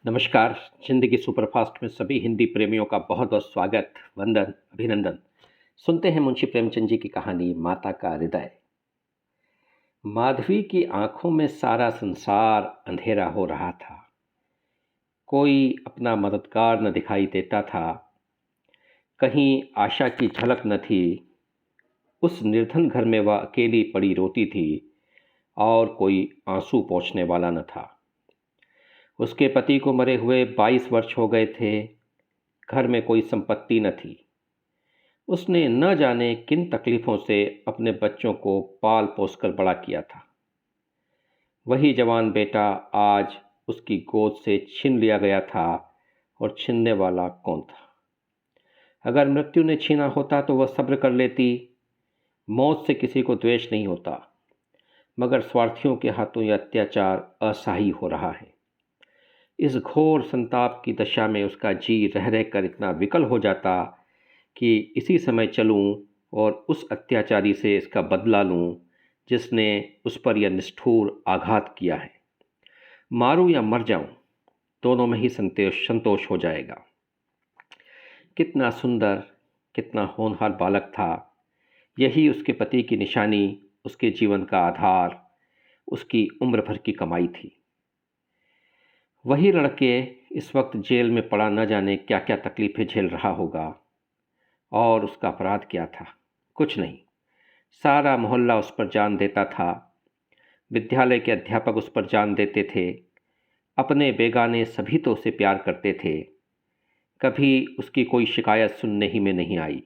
नमस्कार। ज़िंदगी सुपरफास्ट में सभी हिंदी प्रेमियों का बहुत-बहुत स्वागत, वंदन, अभिनंदन। सुनते हैं मुंशी प्रेमचंद जी की कहानी माता का हृदय। माधवी की आंखों में सारा संसार अंधेरा हो रहा था। कोई अपना मददगार न दिखाई देता था। कहीं आशा की झलक न थी। उस निर्धन घर में वह अकेली पड़ी रोती थी और कोई आंसू पोंछने वाला न था। उसके पति को मरे हुए 22 वर्ष हो गए थे। घर में कोई संपत्ति न थी। उसने न जाने किन तकलीफ़ों से अपने बच्चों को पाल पोसकर बड़ा किया था। वही जवान बेटा आज उसकी गोद से छीन लिया गया था और छीनने वाला कौन था? अगर मृत्यु ने छीना होता तो वह सब्र कर लेती। मौत से किसी को द्वेष नहीं होता, मगर स्वार्थियों के हाथों यह अत्याचार असह्य हो रहा है। इस घोर संताप की दशा में उसका जी रह रहकर इतना विकल हो जाता कि इसी समय चलूं और उस अत्याचारी से इसका बदला लूं जिसने उस पर यह निष्ठुर आघात किया है। मारूं या मर जाऊं, दोनों में ही संतोष हो जाएगा। कितना सुंदर, कितना होनहार बालक था। यही उसके पति की निशानी, उसके जीवन का आधार, उसकी उम्र भर की कमाई थी। वही लड़के इस वक्त जेल में पड़ा न जाने क्या क्या तकलीफ़ें झेल रहा होगा। और उसका अपराध क्या था? कुछ नहीं। सारा मोहल्ला उस पर जान देता था। विद्यालय के अध्यापक उस पर जान देते थे। अपने बेगाने सभी तो उसे प्यार करते थे। कभी उसकी कोई शिकायत सुनने ही में नहीं आई।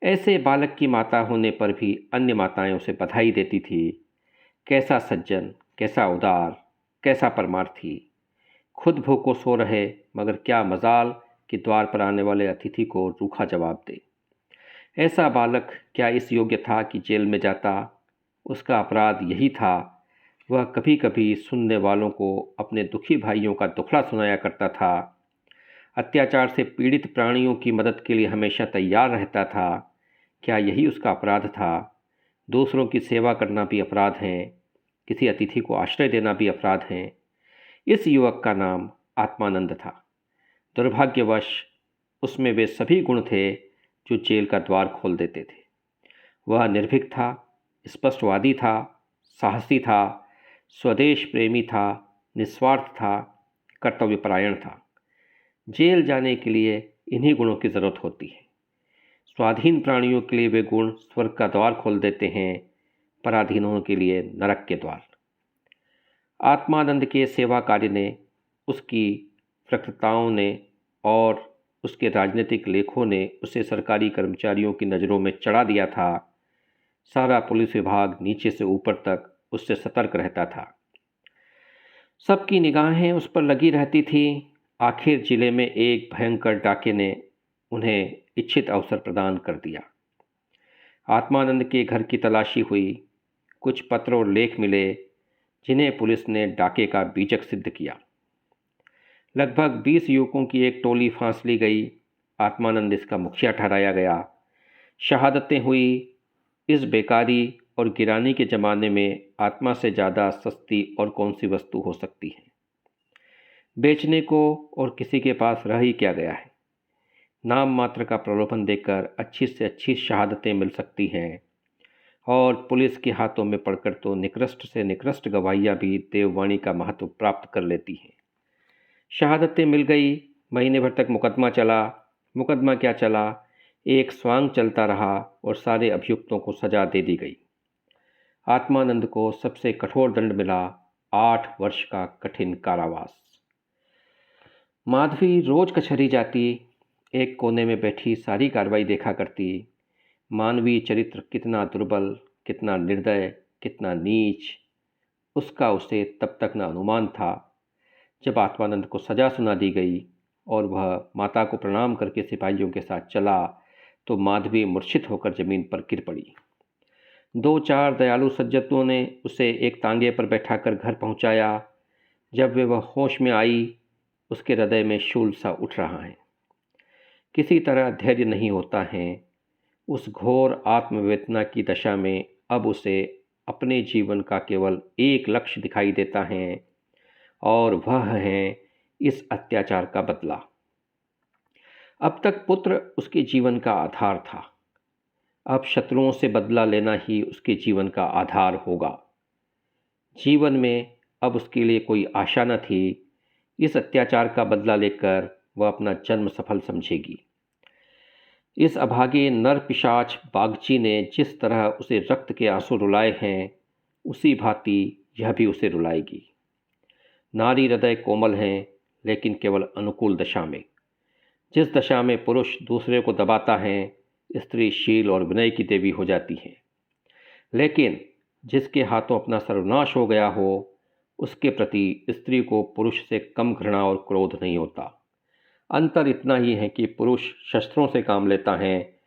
ऐसे बालक की माता होने पर भी अन्य माताएं उसे बधाई देती थी। कैसा सज्जन, कैसा उदार, कैसा परमार्थी। खुद भूखों सो रहे, मगर क्या मजाल कि द्वार पर आने वाले अतिथि को रूखा जवाब दे। ऐसा बालक क्या इस योग्य था कि जेल में जाता? उसका अपराध यही था। वह कभी कभी सुनने वालों को अपने दुखी भाइयों का दुखड़ा सुनाया करता था। अत्याचार से पीड़ित प्राणियों की मदद के लिए हमेशा तैयार रहता था। क्या यही उसका अपराध था? दूसरों की सेवा करना भी अपराध है, किसी अतिथि को आश्रय देना भी अपराध है। इस युवक का नाम आत्मानंद था। दुर्भाग्यवश उसमें वे सभी गुण थे जो जेल का द्वार खोल देते थे। वह निर्भीक था, स्पष्टवादी था, साहसी था, स्वदेश प्रेमी था, निस्वार्थ था, कर्तव्यपरायण था। जेल जाने के लिए इन्हीं गुणों की ज़रूरत होती है। स्वाधीन प्राणियों के लिए वे गुण स्वर्ग का द्वार खोल देते हैं, पराधीनों के लिए नरक के द्वार। आत्मानंद के सेवा कार्य ने, उसकी प्रकृताओं ने और उसके राजनीतिक लेखों ने उसे सरकारी कर्मचारियों की नज़रों में चढ़ा दिया था। सारा पुलिस विभाग नीचे से ऊपर तक उससे सतर्क रहता था। सबकी निगाहें उस पर लगी रहती थी। आखिर जिले में एक भयंकर डाके ने उन्हें इच्छित अवसर प्रदान कर दिया। आत्मानंद के घर की तलाशी हुई। कुछ पत्र और लेख मिले जिन्हें पुलिस ने डाके का बीजक सिद्ध किया। लगभग 20 युवकों की एक टोली फांस ली गई। आत्मानंद इसका मुखिया ठहराया गया। शहादतें हुई। इस बेकारी और गिरानी के ज़माने में आत्मा से ज़्यादा सस्ती और कौन सी वस्तु हो सकती है? बेचने को और किसी के पास रह ही क्या गया है? नाम मात्र का प्रलोभन देकर अच्छी से अच्छी शहादतें मिल सकती हैं, और पुलिस के हाथों में पड़कर तो निकृष्ट से निकृष्ट गवाहियाँ भी देववाणी का महत्व प्राप्त कर लेती हैं। शहादतें मिल गई। महीने भर तक मुकदमा चला। मुकदमा क्या चला, एक स्वांग चलता रहा और सारे अभियुक्तों को सजा दे दी गई। आत्मानंद को सबसे कठोर दंड मिला, 8 वर्ष का कठिन कारावास। माधवी रोज कचहरी जाती, एक कोने में बैठी सारी कार्रवाई देखा करती। मानवीय चरित्र कितना दुर्बल, कितना निर्दय, कितना नीच, उसका उसे तब तक न अनुमान था। जब आत्मानंद को सजा सुना दी गई और वह माता को प्रणाम करके सिपाहियों के साथ चला, तो माधवी मूर्छित होकर जमीन पर गिर पड़ी। 2-4 दयालु सज्जनों ने उसे एक तांगे पर बैठाकर घर पहुंचाया। जब वह होश में आई, उसके हृदय में शूल सा उठ रहा है। किसी तरह धैर्य नहीं होता है। उस घोर आत्मवेदना की दशा में अब उसे अपने जीवन का केवल एक लक्ष्य दिखाई देता है, और वह है इस अत्याचार का बदला। अब तक पुत्र उसके जीवन का आधार था, अब शत्रुओं से बदला लेना ही उसके जीवन का आधार होगा। जीवन में अब उसके लिए कोई आशा न थी। इस अत्याचार का बदला लेकर वह अपना जन्म सफल समझेगी। इस अभागे नर पिशाच बागची ने जिस तरह उसे रक्त के आंसू रुलाए हैं, उसी भांति यह भी उसे रुलाएगी। नारी हृदय कोमल हैं, लेकिन केवल अनुकूल दशा में। जिस दशा में पुरुष दूसरे को दबाता है, स्त्री शील और विनय की देवी हो जाती है। लेकिन जिसके हाथों अपना सर्वनाश हो गया हो, उसके प्रति स्त्री को पुरुष से कम घृणा और क्रोध नहीं होता। अंतर इतना ही है कि पुरुष शस्त्रों से काम लेता है,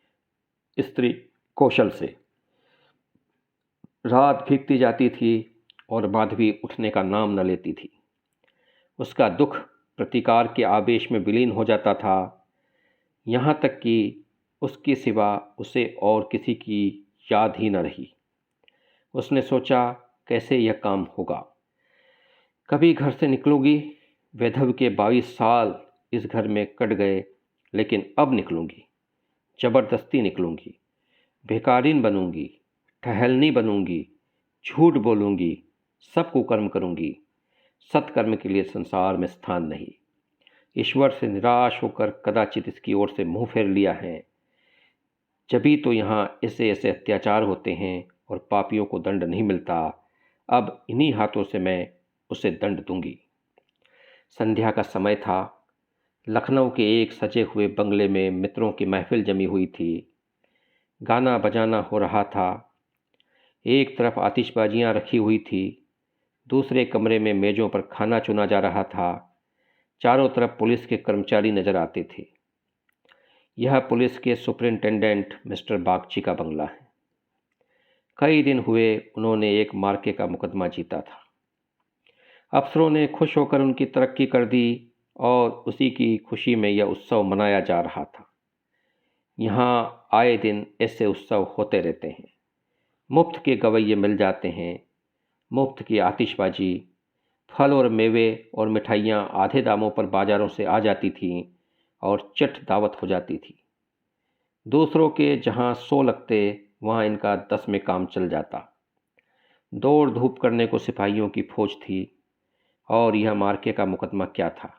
स्त्री कौशल से। रात भीगती जाती थी और माधवी उठने का नाम न लेती थी। उसका दुख प्रतिकार के आवेश में विलीन हो जाता था, यहाँ तक कि उसके सिवा उसे और किसी की याद ही न रही। उसने सोचा, कैसे यह काम होगा। कभी घर से निकलूंगी। वैधव के 22 साल इस घर में कट गए, लेकिन अब निकलूंगी, जबरदस्ती निकलूंगी। बेकारीन बनूंगी, ठहलनी बनूंगी, झूठ बोलूंगी, सब कुकर्म करूंगी। सत्कर्म के लिए संसार में स्थान नहीं। ईश्वर से निराश होकर कदाचित इसकी ओर से मुंह फेर लिया है। जभी तो यहाँ ऐसे ऐसे अत्याचार होते हैं और पापियों को दंड नहीं मिलता। अब इन्हीं हाथों से मैं उसे दंड दूंगी। संध्या का समय था। लखनऊ के एक सजे हुए बंगले में मित्रों की महफिल जमी हुई थी। गाना बजाना हो रहा था। एक तरफ आतिशबाजियां रखी हुई थी, दूसरे कमरे में मेज़ों पर खाना चुना जा रहा था। चारों तरफ पुलिस के कर्मचारी नजर आते थे। यह पुलिस के सुपरिंटेंडेंट मिस्टर बागची का बंगला है। कई दिन हुए उन्होंने एक मार्के का मुकदमा जीता था। अफसरों ने खुश होकर उनकी तरक्की कर दी और उसी की खुशी में यह उत्सव मनाया जा रहा था। यहाँ आए दिन ऐसे उत्सव होते रहते हैं। मुफ्त के गवैये मिल जाते हैं, मुफ्त की आतिशबाजी, फल और मेवे और मिठाइयाँ आधे दामों पर बाजारों से आ जाती थीं और चट दावत हो जाती थी। दूसरों के जहाँ 100 लगते, वहाँ इनका 10 में काम चल जाता। दौड़ धूप करने को सिपाहियों की फौज थी। और यह मार्के का मुकदमा क्या था?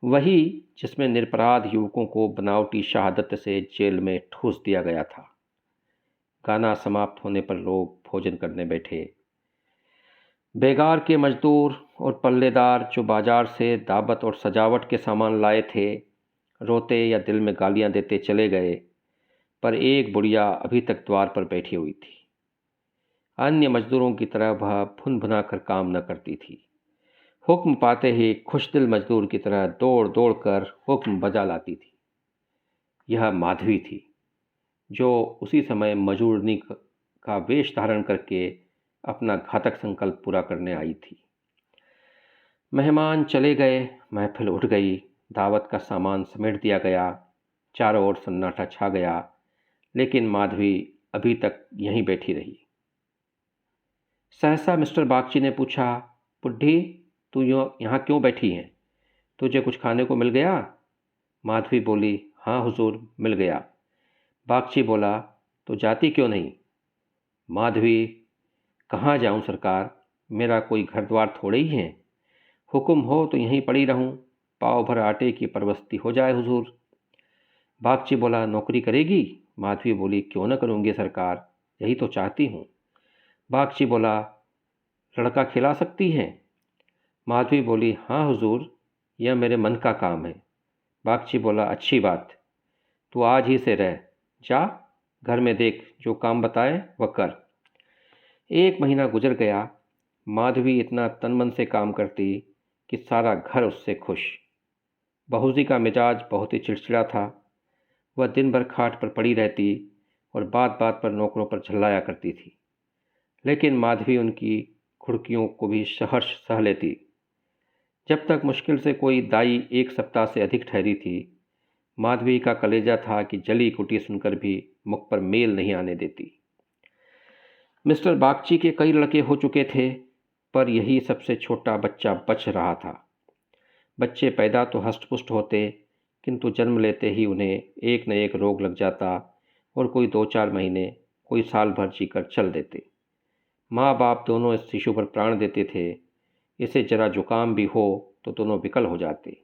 वही जिसमें निरपराध युवकों को बनावटी शहादत से जेल में ठूस दिया गया था। गाना समाप्त होने पर लोग भोजन करने बैठे। बेगार के मजदूर और पल्लेदार जो बाजार से दावत और सजावट के सामान लाए थे, रोते या दिल में गालियां देते चले गए, पर एक बुढ़िया अभी तक द्वार पर बैठी हुई थी। अन्य मजदूरों की तरह वह भुन भुना कर काम न करती थी। हुक्म पाते ही खुशदिल मजदूर की तरह दौड़ दौड़ कर हुक्म बजा लाती थी। यह माधवी थी, जो उसी समय मजूरनी का वेश धारण करके अपना घातक संकल्प पूरा करने आई थी। मेहमान चले गए, महफिल उठ गई, दावत का सामान समेट दिया गया, चारों ओर सन्नाटा छा गया, लेकिन माधवी अभी तक यहीं बैठी रही। सहसा मिस्टर बागची ने पूछा, बुढ़ी, तू यहाँ क्यों बैठी है? तुझे कुछ खाने को मिल गया? माधवी बोली, हाँ हुजूर, मिल गया। बागची बोला, तो जाती क्यों नहीं? माधवी, कहाँ जाऊँ सरकार, मेरा कोई घर द्वार थोड़े ही है। हुक्म हो तो यहीं पड़ी रहूँ, पाव भर आटे की परवस्ती हो जाए हुजूर। बागची बोला, नौकरी करेगी? माधवी बोली, क्यों न करूँगी सरकार, यही तो चाहती हूँ। बागची बोला, लड़का खिला सकती हैं? माधवी बोली, हाँ हुजूर, यह मेरे मन का काम है। बागची बोला, अच्छी बात, तू आज ही से रह, जा घर में देख, जो काम बताए वह कर। 1 महीना गुजर गया। माधवी इतना तन मन से काम करती कि सारा घर उससे खुश। बहूजी का मिजाज बहुत ही चिड़चिड़ा था। वह दिन भर खाट पर पड़ी रहती और बात बात पर नौकरों पर झल्लाया करती थी, लेकिन माधवी उनकी खुड़कियों को भी सहर्ष सह लेती। जब तक मुश्किल से कोई दाई 1 सप्ताह से अधिक ठहरी थी, माधवी का कलेजा था कि जली कुटी सुनकर भी मुख पर मेल नहीं आने देती। मिस्टर बागची के कई लड़के हो चुके थे, पर यही सबसे छोटा बच्चा बच रहा था। बच्चे पैदा तो हष्ट-पुष्ट होते, किंतु जन्म लेते ही उन्हें एक न एक रोग लग जाता और कोई 2-4 महीने, कोई साल भर जीकर चल देते। माँ बाप दोनों इस शिशु पर प्राण देते थे। इसे जरा जुकाम भी हो तो दोनों विकल हो जाते।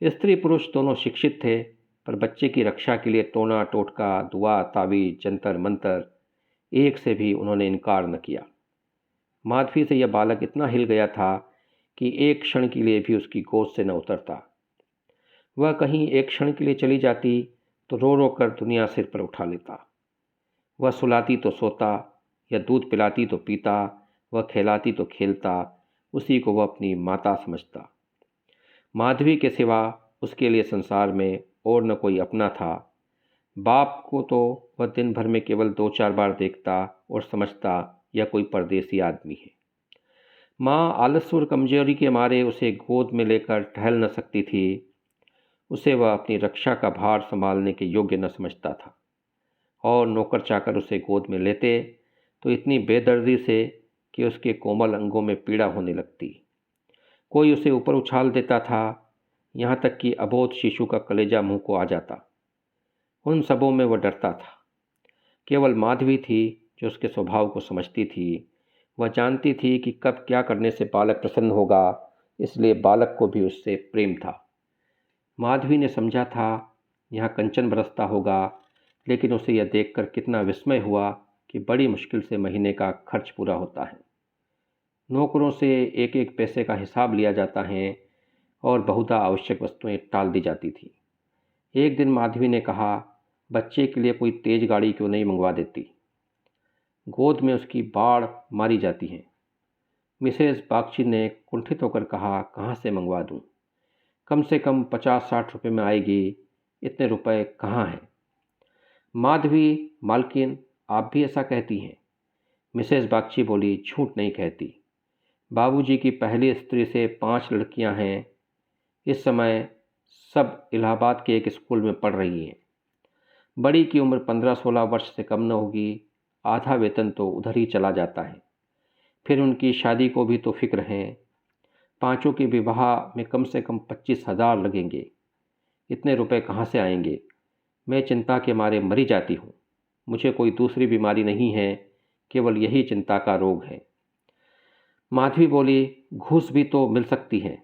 स्त्री पुरुष दोनों शिक्षित थे, पर बच्चे की रक्षा के लिए टोना टोटका, दुआ तावीज, जंतर मंतर, एक से भी उन्होंने इनकार न किया। माधवी से यह बालक इतना हिल गया था कि एक क्षण के लिए भी उसकी गोद से न उतरता। वह कहीं एक क्षण के लिए चली जाती तो रो रो कर दुनिया सिर पर उठा लेता। वह सुलाती तो सोता, या दूध पिलाती तो पीता, वह खिलाती तो खेलता, उसी को वह अपनी माता समझता। माधवी के सिवा उसके लिए संसार में और न कोई अपना था। बाप को तो वह दिन भर में केवल 2-4 बार देखता और समझता यह कोई परदेसी आदमी है। माँ आलस्य और कमजोरी के मारे उसे गोद में लेकर टहल न सकती थी। उसे वह अपनी रक्षा का भार संभालने के योग्य न समझता था, और नौकर चाकर उसे गोद में लेते तो इतनी बेदर्दी से कि उसके कोमल अंगों में पीड़ा होने लगती। कोई उसे ऊपर उछाल देता था, यहाँ तक कि अबोध शिशु का कलेजा मुंह को आ जाता। उन सबों में वह डरता था। केवल माधवी थी जो उसके स्वभाव को समझती थी। वह जानती थी कि कब क्या करने से बालक प्रसन्न होगा, इसलिए बालक को भी उससे प्रेम था। माधवी ने समझा था यहाँ कंचन बरसता होगा, लेकिन उसे यह देखकर कितना विस्मय हुआ कि बड़ी मुश्किल से महीने का खर्च पूरा होता है। नौकरों से एक एक पैसे का हिसाब लिया जाता है और बहुधा आवश्यक वस्तुएं टाल दी जाती थी। एक दिन माधवी ने कहा, बच्चे के लिए कोई तेज गाड़ी क्यों नहीं मंगवा देती? गोद में उसकी बाढ़ मारी जाती है। मिसेस बागची ने कुंठित होकर कहा, कहाँ से मंगवा दूँ? कम से कम 50-60 रुपये में आएगी, इतने रुपए कहाँ हैं? माधवी, मालकिन, आप भी ऐसा कहती हैं? मिसेस बागची बोली, झूठ नहीं कहती। बाबूजी की पहली स्त्री से 5 लड़कियां हैं। इस समय सब इलाहाबाद के एक स्कूल में पढ़ रही हैं। बड़ी की उम्र 15-16 वर्ष से कम न होगी। आधा वेतन तो उधर ही चला जाता है। फिर उनकी शादी को भी तो फिक्र है। 5 के विवाह में कम से कम 25,000 लगेंगे। इतने रुपए कहाँ से आएंगे? मैं चिंता के मारे मरी जाती हूँ। मुझे कोई दूसरी बीमारी नहीं है, केवल यही चिंता का रोग है। माधवी बोली, घूस भी तो मिल सकती है।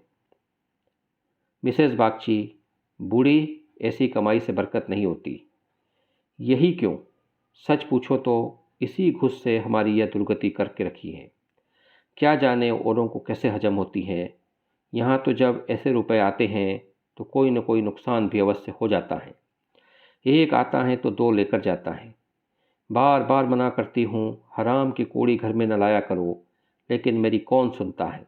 मिसेस बागची, बूढ़ी, ऐसी कमाई से बरकत नहीं होती। यही क्यों? सच पूछो तो इसी घूस से हमारी यह दुर्गति करके रखी है। क्या जाने औरों को कैसे हजम होती है। यहाँ तो जब ऐसे रुपए आते हैं तो कोई न कोई नुकसान भी अवश्य हो जाता है। एक आता है तो 2 लेकर जाता है। बार बार मना करती हूँ, हराम की कौड़ी घर में न लाया करो, लेकिन मेरी कौन सुनता है।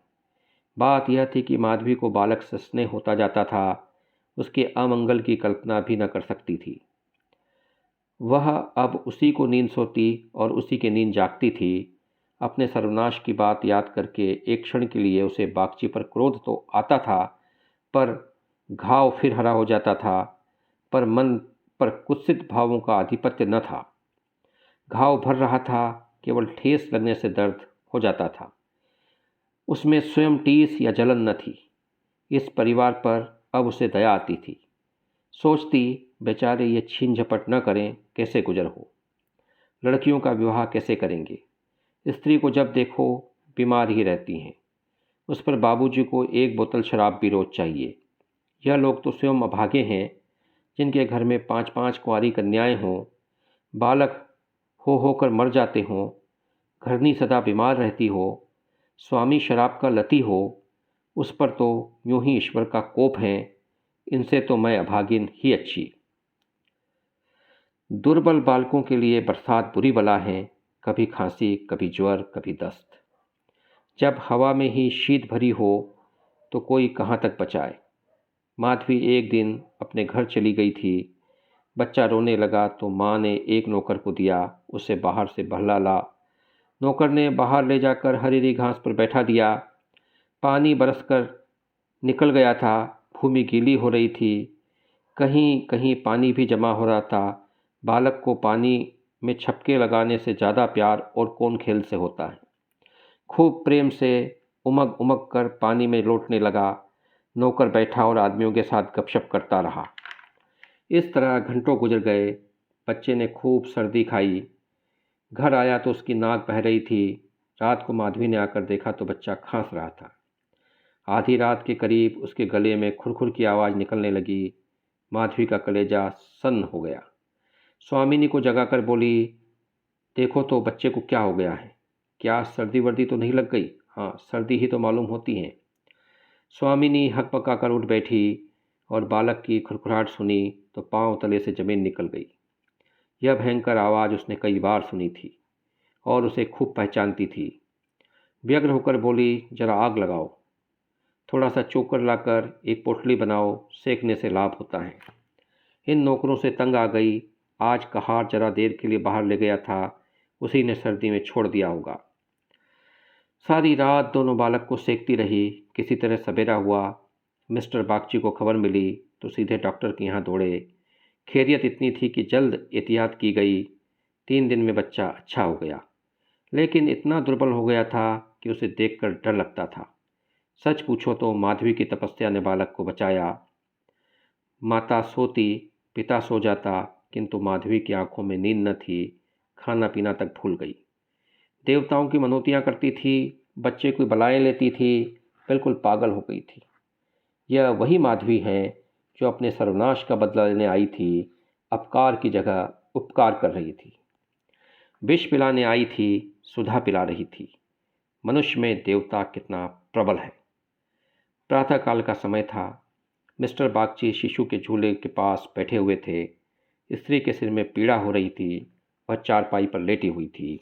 बात यह थी कि माधवी को बालक से स्नेह होता जाता था। उसके अमंगल की कल्पना भी न कर सकती थी। वह अब उसी को नींद सोती और उसी की नींद जागती थी। अपने सर्वनाश की बात याद करके एक क्षण के लिए उसे बागची पर क्रोध तो आता था, पर घाव फिर हरा हो जाता था। पर मन पर कुत्सित भावों का आधिपत्य न था। घाव भर रहा था, केवल ठेस लगने से दर्द हो जाता था। उसमें स्वयं टीस या जलन न थी। इस परिवार पर अब उसे दया आती थी। सोचती, बेचारे ये छीन झपट न करें, कैसे गुजर हो। लड़कियों का विवाह कैसे करेंगे? स्त्री को जब देखो बीमार ही रहती हैं। उस पर बाबूजी को 1 बोतल शराब भी रोज चाहिए। यह लोग तो स्वयं अभागे हैं, जिनके घर में 5-5 कुंवारी कन्याएं हों, बालक हो होकर मर जाते हों, घरनी सदा बीमार रहती हो, स्वामी शराब का लती हो, उस पर तो यूं ही ईश्वर का कोप है। इनसे तो मैं अभागिन ही अच्छी। दुर्बल बालकों के लिए बरसात बुरी बला है, कभी खांसी, कभी ज्वर, कभी दस्त। जब हवा में ही शीत भरी हो तो कोई कहाँ तक बचाए। माधवी एक दिन अपने घर चली गई थी। बच्चा रोने लगा तो माँ ने एक नौकर को दिया, उसे बाहर से बहला ला। नौकर ने बाहर ले जाकर हरी घास पर बैठा दिया। पानी बरसकर निकल गया था। भूमि गीली हो रही थी। कहीं कहीं पानी भी जमा हो रहा था। बालक को पानी में छपके लगाने से ज़्यादा प्यार और कौन खेल से होता है। खूब प्रेम से उमग उमग कर पानी में लौटने लगा। नौकर बैठा और आदमियों के साथ गपशप करता रहा। इस तरह घंटों गुजर गए। बच्चे ने खूब सर्दी खाई। घर आया तो उसकी नाक बह रही थी। रात को माधवी ने आकर देखा तो बच्चा खांस रहा था। आधी रात के करीब उसके गले में खुरखुर की आवाज़ निकलने लगी। माधवी का कलेजा सन्न हो गया। स्वामिनी को जगाकर बोली, देखो तो बच्चे को क्या हो गया है? क्या सर्दी वर्दी तो नहीं लग गई? हाँ, सर्दी ही तो मालूम होती है। स्वामिनी हकपकाकर उठ बैठी और बालक की खुरखुराहट सुनी तो पांव तले से जमीन निकल गई। यह भयंकर आवाज़ उसने कई बार सुनी थी और उसे खूब पहचानती थी। व्यग्र होकर बोली, जरा आग लगाओ, थोड़ा सा चोकर लाकर एक पोटली बनाओ, सेकने से लाभ होता है। इन नौकरों से तंग आ गई। आज कहार जरा देर के लिए बाहर ले गया था, उसी ने सर्दी में छोड़ दिया होगा। सारी रात दोनों बालक को सेकती रही। किसी तरह सवेरा हुआ। मिस्टर बागची को खबर मिली तो सीधे डॉक्टर के यहाँ दौड़े। खैरियत इतनी थी कि जल्द एहतियात की गई। 3 दिन में बच्चा अच्छा हो गया, लेकिन इतना दुर्बल हो गया था कि उसे देखकर डर लगता था। सच पूछो तो माधवी की तपस्या ने बालक को बचाया। माता सोती, पिता सो जाता, किंतु माधवी की आंखों में नींद न थी। खाना पीना तक भूल गई। देवताओं की मनौतियाँ करती थी, बच्चे की बलाएं लेती थी, बिल्कुल पागल हो गई थी। यह वही माधवी है जो अपने सर्वनाश का बदला लेने आई थी, अपकार की जगह उपकार कर रही थी। विष पिलाने आई थी, सुधा पिला रही थी। मनुष्य में देवता कितना प्रबल है। प्रातःकाल का समय था। मिस्टर बागची शिशु के झूले के पास बैठे हुए थे। स्त्री के सिर में पीड़ा हो रही थी। वह चारपाई पर लेटी हुई थी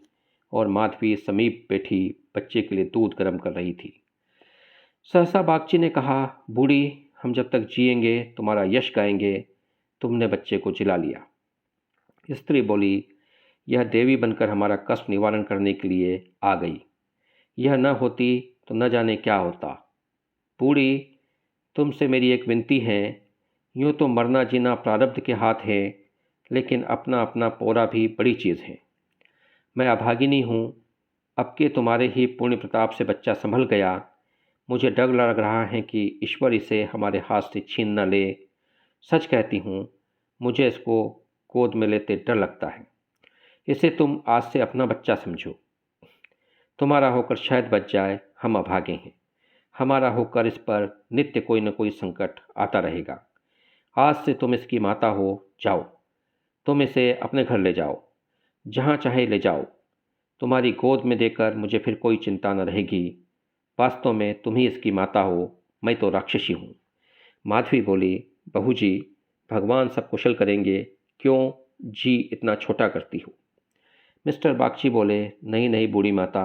और माधवी समीप बैठी बच्चे के लिए दूध गर्म कर रही थी। सहसा बागची ने कहा, बूढ़ी, हम जब तक जिएंगे तुम्हारा यश गाएंगे। तुमने बच्चे को जिला लिया। स्त्री बोली, यह देवी बनकर हमारा कष्ट निवारण करने के लिए आ गई। यह न होती तो न जाने क्या होता। बूढ़ी, तुमसे मेरी एक विनती है। यूँ तो मरना जीना प्रारब्ध के हाथ है, लेकिन अपना अपना पौरा भी बड़ी चीज़ है। मैं अभागिनी हूँ। अब के तुम्हारे ही पुण्य प्रताप से बच्चा संभल गया। मुझे डर लग रहा है कि ईश्वर इसे हमारे हाथ से छीन न ले। सच कहती हूँ, मुझे इसको गोद में लेते डर लगता है। इसे तुम आज से अपना बच्चा समझो। तुम्हारा होकर शायद बच जाए, हम अभागे हैं। हमारा होकर इस पर नित्य कोई न कोई संकट आता रहेगा। आज से तुम इसकी माता हो। जाओ, तुम इसे अपने घर ले जाओ, जहाँ चाहे ले जाओ। तुम्हारी गोद में देकर मुझे फिर कोई चिंता न रहेगी। वास्तव में तुम ही इसकी माता हो, मैं तो राक्षसी हूँ। माधवी बोली, बहू जी, भगवान सब कुशल करेंगे, क्यों जी इतना छोटा करती हो? मिस्टर बागची बोले, नहीं नहीं बूढ़ी माता,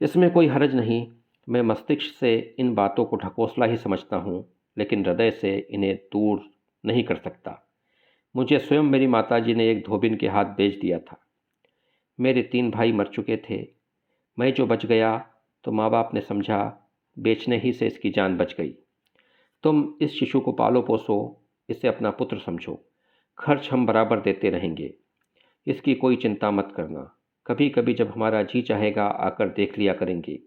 इसमें कोई हर्ज नहीं। मैं मस्तिष्क से इन बातों को ढकोसला ही समझता हूँ, लेकिन हृदय से इन्हें दूर नहीं कर सकता। मुझे स्वयं मेरी माताजी ने एक धोबिन के हाथ बेच दिया था। मेरे 3 भाई मर चुके थे। मैं जो बच गया तो माँ बाप ने समझा बेचने ही से इसकी जान बच गई। तुम इस शिशु को पालो पोसो, इसे अपना पुत्र समझो। खर्च हम बराबर देते रहेंगे, इसकी कोई चिंता मत करना। कभी कभी जब हमारा जी चाहेगा आकर देख लिया करेंगे।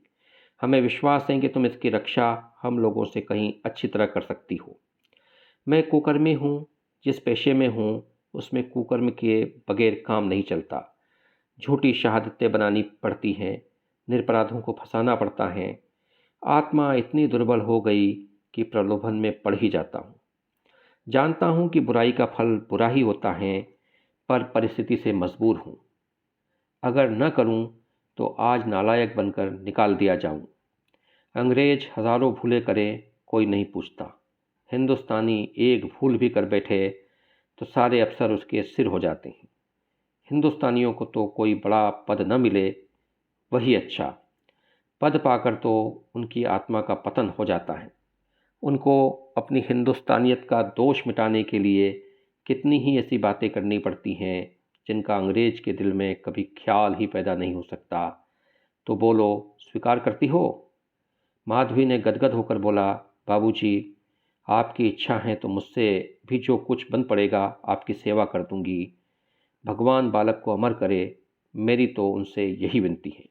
हमें विश्वास है कि तुम इसकी रक्षा हम लोगों से कहीं अच्छी तरह कर सकती हो। मैं कुकर्मी हूँ। जिस पेशे में हूँ उसमें कुकर्म के बगैर काम नहीं चलता। झूठी शहादतें बनानी पड़ती हैं, निरपराधों को फंसाना पड़ता है। आत्मा इतनी दुर्बल हो गई कि प्रलोभन में पड़ ही जाता हूँ। जानता हूँ कि बुराई का फल बुरा ही होता है, पर परिस्थिति से मजबूर हूँ। अगर न करूँ तो आज नालायक बनकर निकाल दिया जाऊँ। अंग्रेज हज़ारों भूले करे, कोई नहीं पूछता। हिंदुस्तानी एक भूल भी कर बैठे तो सारे अफसर उसके सिर हो जाते हैं। हिंदुस्तानियों को तो कोई बड़ा पद न मिले, वही अच्छा। पद पाकर तो उनकी आत्मा का पतन हो जाता है। उनको अपनी हिंदुस्तानियत का दोष मिटाने के लिए कितनी ही ऐसी बातें करनी पड़ती हैं जिनका अंग्रेज के दिल में कभी ख्याल ही पैदा नहीं हो सकता। तो बोलो, स्वीकार करती हो? माधवी ने गदगद होकर बोला, बाबूजी, आपकी इच्छा है तो मुझसे भी जो कुछ बन पड़ेगा आपकी सेवा कर दूंगी। भगवान बालक को अमर करे, मेरी तो उनसे यही विनती है।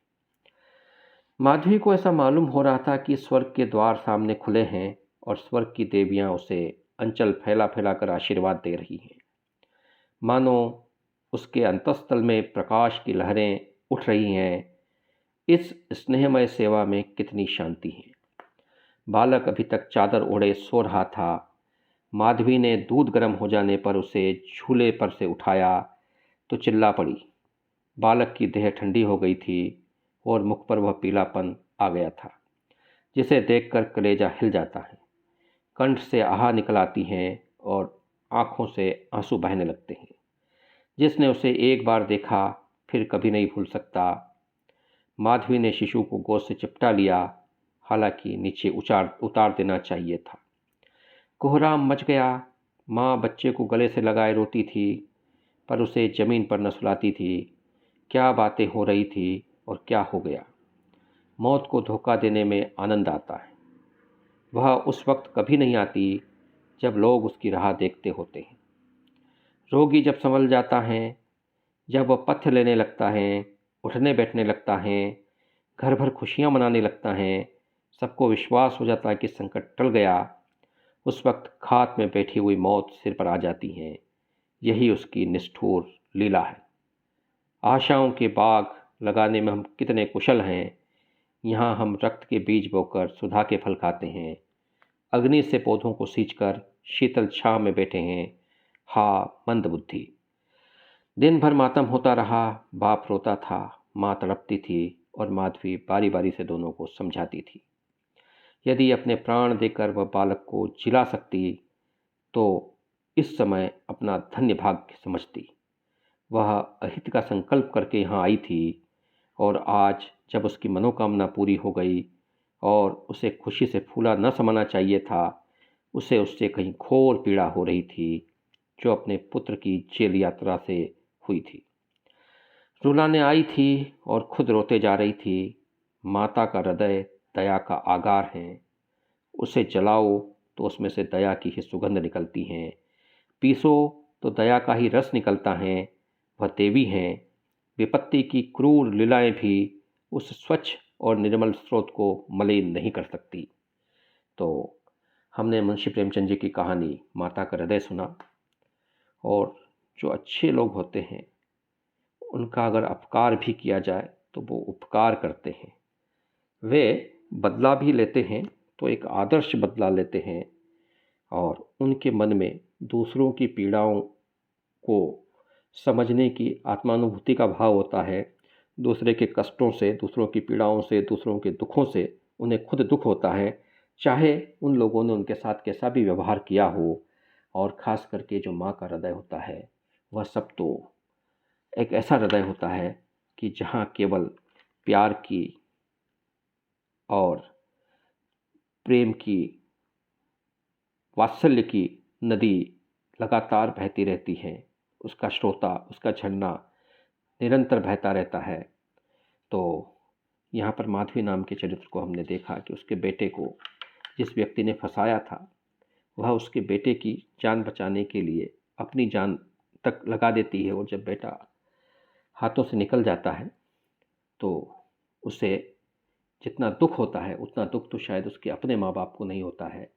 माधवी को ऐसा मालूम हो रहा था कि स्वर्ग के द्वार सामने खुले हैं। और स्वर्ग की देवियां उसे अंचल फैला फैला कर आशीर्वाद दे रही हैं। मानो उसके अंतस्तल में प्रकाश की लहरें उठ रही हैं। इस स्नेहमय सेवा में कितनी शांति है। बालक अभी तक चादर ओढ़े सो रहा था। माधवी ने दूध गर्म हो जाने पर उसे झूले पर से उठाया तो चिल्ला पड़ी। बालक की देह ठंडी हो गई थी और मुख पर वह पीलापन आ गया था जिसे देखकर कलेजा हिल जाता है। कंठ से आह निकल आती हैं और आंखों से आंसू बहने लगते हैं। जिसने उसे एक बार देखा फिर कभी नहीं भूल सकता। माधवी ने शिशु को गोद से चिपटा लिया, हालांकि नीचे उतार देना चाहिए था। कोहराम मच गया। माँ बच्चे को गले से लगाए रोती थी, पर उसे ज़मीन पर न सुलाती थी। क्या बातें हो रही थी और क्या हो गया। मौत को धोखा देने में आनंद आता है। वह उस वक्त कभी नहीं आती जब लोग उसकी राह देखते होते हैं। रोगी जब संभल जाता है, जब वह पथ्य लेने लगता है, उठने बैठने लगता है, घर भर खुशियाँ मनाने लगता है, सबको विश्वास हो जाता है कि संकट टल गया, उस वक्त खाट में बैठी हुई मौत सिर पर आ जाती है। यही उसकी निष्ठुर लीला है। आशाओं के बाग लगाने में हम कितने कुशल हैं। यहाँ हम रक्त के बीज बोकर सुधा के फल खाते हैं। अग्नि से पौधों को सींचकर शीतल छांव में बैठे हैं। हा मंद बुद्धि। दिन भर मातम होता रहा। बाप रोता था, माँ तड़पती थी और माधवी बारी बारी से दोनों को समझाती थी। यदि अपने प्राण देकर वह बालक को जिला सकती तो इस समय अपना धन्य भाग्य समझती। वह अहित का संकल्प करके यहाँ आई थी और आज जब उसकी मनोकामना पूरी हो गई और उसे खुशी से फूला न समाना चाहिए था, उसे उससे कहीं घोर पीड़ा हो रही थी जो अपने पुत्र की जेल यात्रा से हुई थी। रुलाने आई थी और खुद रोते जा रही थी। माता का हृदय दया का आगार है। उसे जलाओ तो उसमें से दया की ही सुगंध निकलती है। पीसो तो दया का ही रस निकलता है। वह देवी हैं। विपत्ति की क्रूर लीलाएं भी उस स्वच्छ और निर्मल स्रोत को मलिन नहीं कर सकती। तो हमने मुंशी प्रेमचंद जी की कहानी माता का हृदय सुना। और जो अच्छे लोग होते हैं उनका अगर अपकार भी किया जाए तो वो उपकार करते हैं। वे बदला भी लेते हैं तो एक आदर्श बदला लेते हैं और उनके मन में दूसरों की पीड़ाओं को समझने की आत्मानुभूति का भाव होता है। दूसरे के कष्टों से, दूसरों की पीड़ाओं से, दूसरों के दुखों से उन्हें खुद दुख होता है, चाहे उन लोगों ने उनके साथ कैसा भी व्यवहार किया हो। और ख़ास करके जो माँ का हृदय होता है वह सब तो एक ऐसा हृदय होता है कि जहाँ केवल प्यार की और प्रेम की, वात्सल्य की नदी लगातार बहती रहती है। उसका स्रोता, उसका झरना निरंतर बहता रहता है। तो यहाँ पर माधवी नाम के चरित्र को हमने देखा कि उसके बेटे को जिस व्यक्ति ने फंसाया था वह उसके बेटे की जान बचाने के लिए अपनी जान तक लगा देती है। और जब बेटा हाथों से निकल जाता है तो उसे जितना दुख होता है उतना दुख तो शायद उसके अपने माँ बाप को नहीं होता है।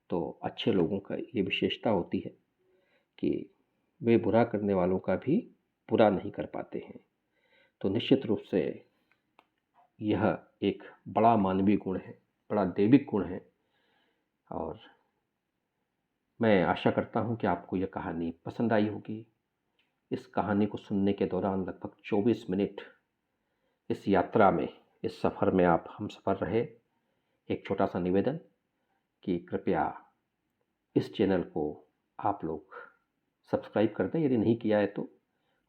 तो अच्छे लोगों का ये विशेषता होती है कि वे बुरा करने वालों का भी बुरा नहीं कर पाते हैं। तो निश्चित रूप से यह एक बड़ा मानवीय गुण है, बड़ा दैविक गुण है। और मैं आशा करता हूँ कि आपको यह कहानी पसंद आई होगी। इस कहानी को सुनने के दौरान लगभग 24 मिनट इस यात्रा में, इस सफ़र में आप हम सफ़र रहे। एक छोटा सा निवेदन कि कृपया इस चैनल को आप लोग सब्सक्राइब कर दें यदि नहीं किया है तो,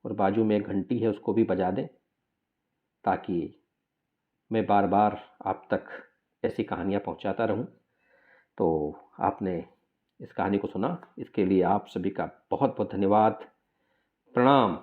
और बाजू में एक घंटी है उसको भी बजा दें ताकि मैं बार बार आप तक ऐसी कहानियाँ पहुँचाता रहूँ। तो आपने इस कहानी को सुना, इसके लिए आप सभी का बहुत बहुत धन्यवाद। प्रणाम।